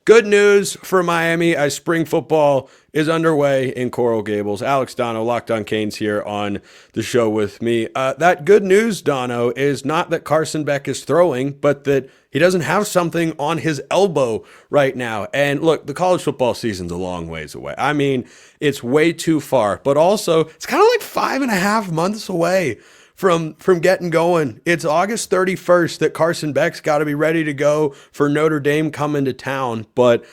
Good news for Miami as spring football is underway in Coral Gables. Alex Donno, Locked on Canes, here on the show with me. That good news, Donno, is not that Carson Beck is throwing, but that he doesn't have something on his elbow right now. And look, the college football season's a long ways away. I mean, it's way too far, but also it's kind of like 5.5 months away from getting going. It's August 31st that Carson Beck's got to be ready to go for Notre Dame coming to town. But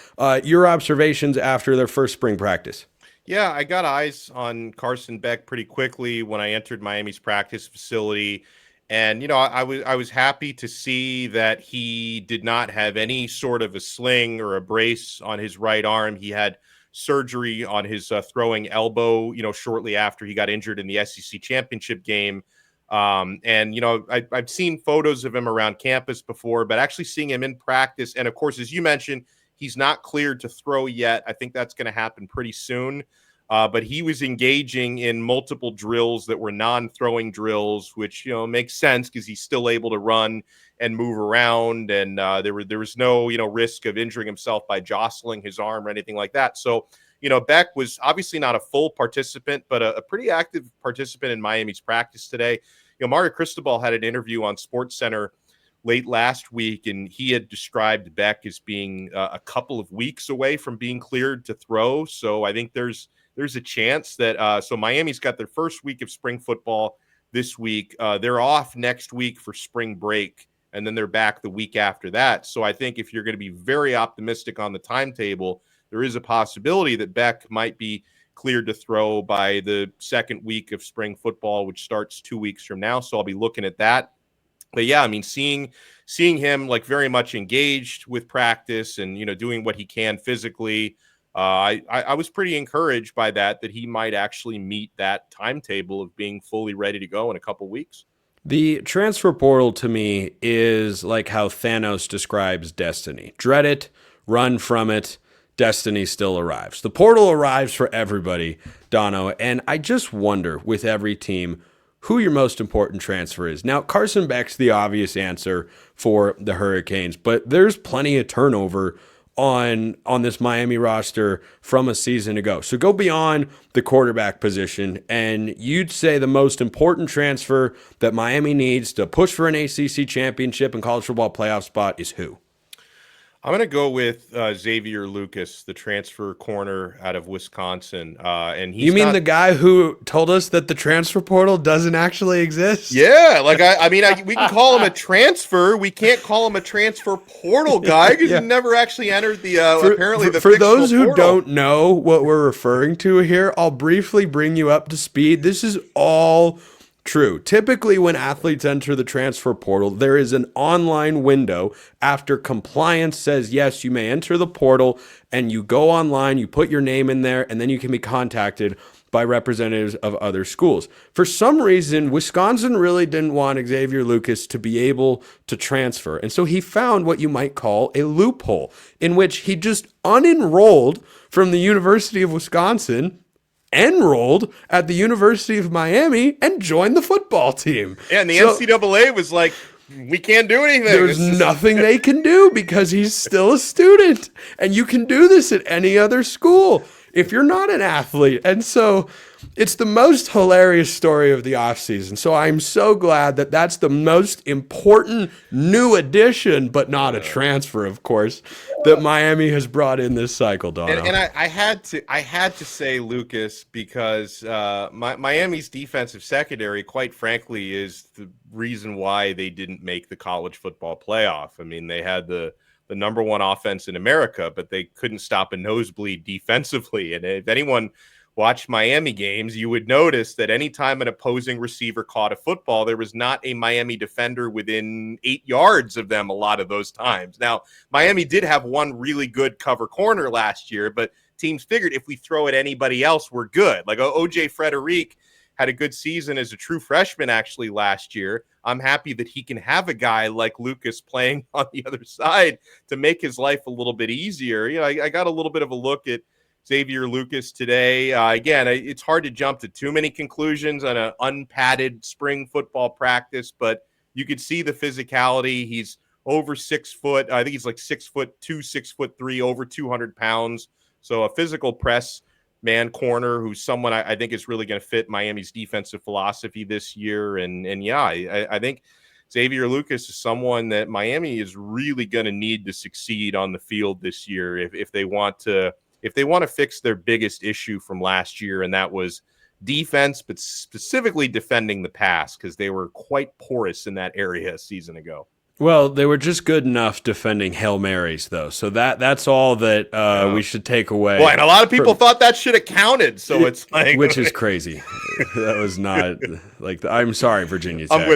your observations after their first spring practice? Yeah, I got eyes on Carson Beck pretty quickly when I entered Miami's practice facility. And, I was happy to see that he did not have any sort of a sling or a brace on his right arm. He had surgery on his throwing elbow, shortly after he got injured in the SEC championship game. I've seen photos of him around campus before, but actually seeing him in practice. And of course, as you mentioned, he's not cleared to throw yet. I think that's going to happen pretty soon. But he was engaging in multiple drills that were non-throwing drills, which, makes sense because he's still able to run and move around. And there was no, risk of injuring himself by jostling his arm or anything like that. So, Beck was obviously not a full participant, but a pretty active participant in Miami's practice today. Mario Cristobal had an interview on SportsCenter late last week, and he had described Beck as being a couple of weeks away from being cleared to throw. So I think there's a chance that so Miami's got their first week of spring football this week. They're off next week for spring break, and then they're back the week after that. So I think if you're going to be very optimistic on the timetable, there is a possibility that Beck might be cleared to throw by the second week of spring football, which starts 2 weeks from now. So I'll be looking at that. But yeah, I mean, seeing him like very much engaged with practice and, doing what he can physically, I was pretty encouraged by that he might actually meet that timetable of being fully ready to go in a couple weeks. The transfer portal to me is like how Thanos describes destiny. Dread it, run from it, destiny still arrives. The portal arrives for everybody, Donno, and I just wonder with every team who your most important transfer is. Now, Carson Beck's the obvious answer for the Hurricanes, but there's plenty of turnover on this Miami roster from a season ago. So go beyond the quarterback position, and you'd say the most important transfer that Miami needs to push for an ACC championship and college football playoff spot is who? I'm going to go with Xavier Lucas, the transfer corner out of Wisconsin. And he's You mean the guy who told us that the transfer portal doesn't actually exist? Yeah, like we can call him a transfer. We can't call him a transfer portal guy because he never actually entered the apparently the for those who portal. don't know what we're referring to here, I'll briefly bring you up to speed. This is all true. Typically, when athletes enter the transfer portal, there is an online window after compliance says, yes, you may enter the portal, and you go online, you put your name in there, and then you can be contacted by representatives of other schools. For some reason, Wisconsin really didn't want Xavier Lucas to be able to transfer. And so he found what you might call a loophole in which he just unenrolled from the University of Wisconsin, enrolled at the University of Miami, and joined the football team. Yeah, and the NCAA was like, we can't do anything. There's nothing they can do because he's still a student. And you can do this at any other school if you're not an athlete. And so it's the most hilarious story of the offseason. So I'm so glad that that's the most important new addition, but not a transfer, of course, that Miami has brought in this cycle, Donno. And I had to say Lucas because Miami's defensive secondary, quite frankly, is the reason why they didn't make the college football playoff. I mean, they had the number one offense in America, but they couldn't stop a nosebleed defensively. And if anyone watched Miami games, you would notice that anytime an opposing receiver caught a football, there was not a Miami defender within 8 yards of them a lot of those times. Now, Miami did have one really good cover corner last year, but teams figured if we throw at anybody else, we're good. Like O.J. Frederick had a good season as a true freshman actually last year. I'm happy that he can have a guy like Lucas playing on the other side to make his life a little bit easier. I got a little bit of a look at Xavier Lucas today. Again, it's hard to jump to too many conclusions on an unpadded spring football practice, but you could see the physicality. He's over 6 foot. I think he's like 6'2", 6'3", over 200 pounds. So a physical press man corner who's someone I think is really going to fit Miami's defensive philosophy this year. And yeah, I think Xavier Lucas is someone that Miami is really going to need to succeed on the field this year if they want to fix their biggest issue from last year, and that was defense, but specifically defending the pass, because they were quite porous in that area a season ago. Well, they were just good enough defending Hail Marys, though. So that's all that we should take away. Well, and a lot of people thought that should have counted. So it's like, which is crazy. That was not like. I'm sorry, Virginia Tech. I'm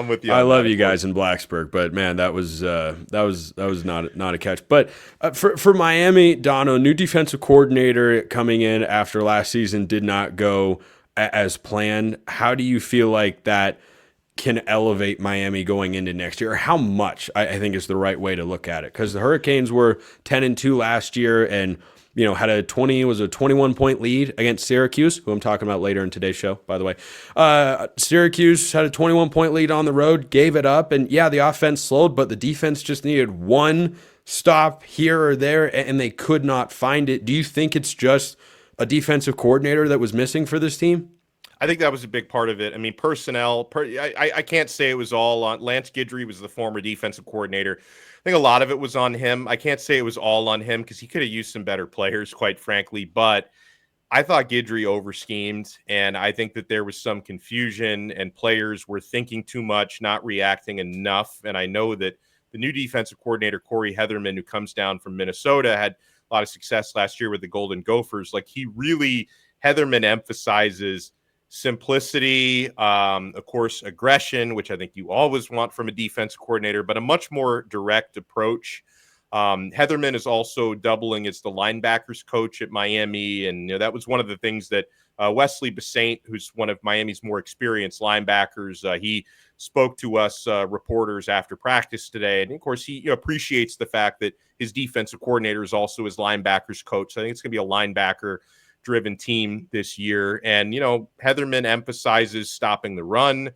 with you. I love you guys in Blacksburg, but man, that was not a catch. But for Miami, Donno, new defensive coordinator coming in after last season did not go as planned. How do you feel like that can elevate Miami going into next year? Or how much, I think, is the right way to look at it? Because the Hurricanes were 10-2 last year, and had a 21-point lead against Syracuse, who I'm talking about later in today's show, by the way. Syracuse had a 21-point lead on the road, gave it up, and yeah, the offense slowed, but the defense just needed one stop here or there, and they could not find it. Do you think it's just a defensive coordinator that was missing for this team? I think that was a big part of it. I mean, personnel, I can't say it was all on. Lance Guidry was the former defensive coordinator. I think a lot of it was on him. I can't say it was all on him because he could have used some better players, quite frankly. But I thought Guidry over-schemed, and I think that there was some confusion, and players were thinking too much, not reacting enough. And I know that the new defensive coordinator, Corey Heatherman, who comes down from Minnesota, had a lot of success last year with the Golden Gophers. Like, Heatherman emphasizes simplicity, of course, aggression, which I think you always want from a defense coordinator, but a much more direct approach. Heatherman is also doubling as the linebackers coach at Miami, and that was one of the things that Wesley Basaint, who's one of Miami's more experienced linebackers, he spoke to us reporters after practice today, and of course he appreciates the fact that his defensive coordinator is also his linebackers coach. So I think it's going to be a linebacker driven team this year. And, Heatherman emphasizes stopping the run.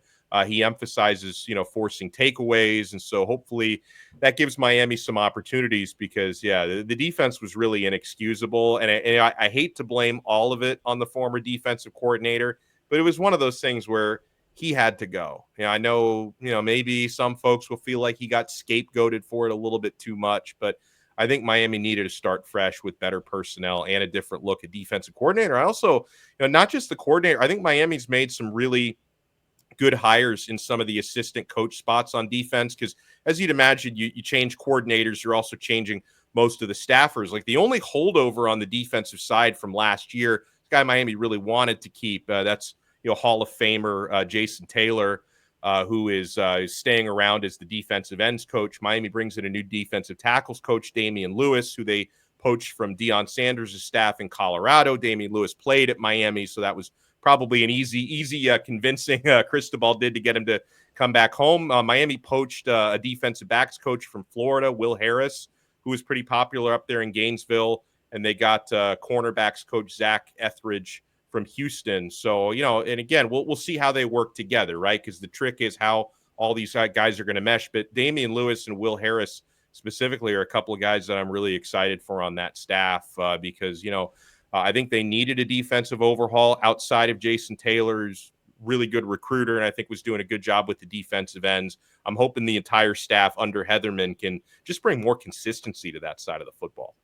He emphasizes, forcing takeaways. And so hopefully that gives Miami some opportunities because, the defense was really inexcusable. And I hate to blame all of it on the former defensive coordinator, but it was one of those things where he had to go. I know, maybe some folks will feel like he got scapegoated for it a little bit too much, but I think Miami needed to start fresh with better personnel and a different look at defensive coordinator. I also, not just the coordinator, I think Miami's made some really good hires in some of the assistant coach spots on defense because, as you'd imagine, you change coordinators, you're also changing most of the staffers. Like the only holdover on the defensive side from last year, this guy Miami really wanted to keep, that's Hall of Famer Jason Taylor, who is staying around as the defensive ends coach. Miami brings in a new defensive tackles coach, Damian Lewis, who they poached from Deion Sanders' staff in Colorado. Damian Lewis played at Miami, so that was probably an easy convincing Cristobal did to get him to come back home. Miami poached a defensive backs coach from Florida, Will Harris, who was pretty popular up there in Gainesville, and they got cornerbacks coach Zach Etheridge from Houston. So, and again, we'll see how they work together, right? Because the trick is how all these guys are going to mesh. But Damian Lewis and Will Harris specifically are a couple of guys that I'm really excited for on that staff because, I think they needed a defensive overhaul outside of Jason Taylor's really good recruiter, and I think was doing a good job with the defensive ends. I'm hoping the entire staff under Heatherman can just bring more consistency to that side of the football.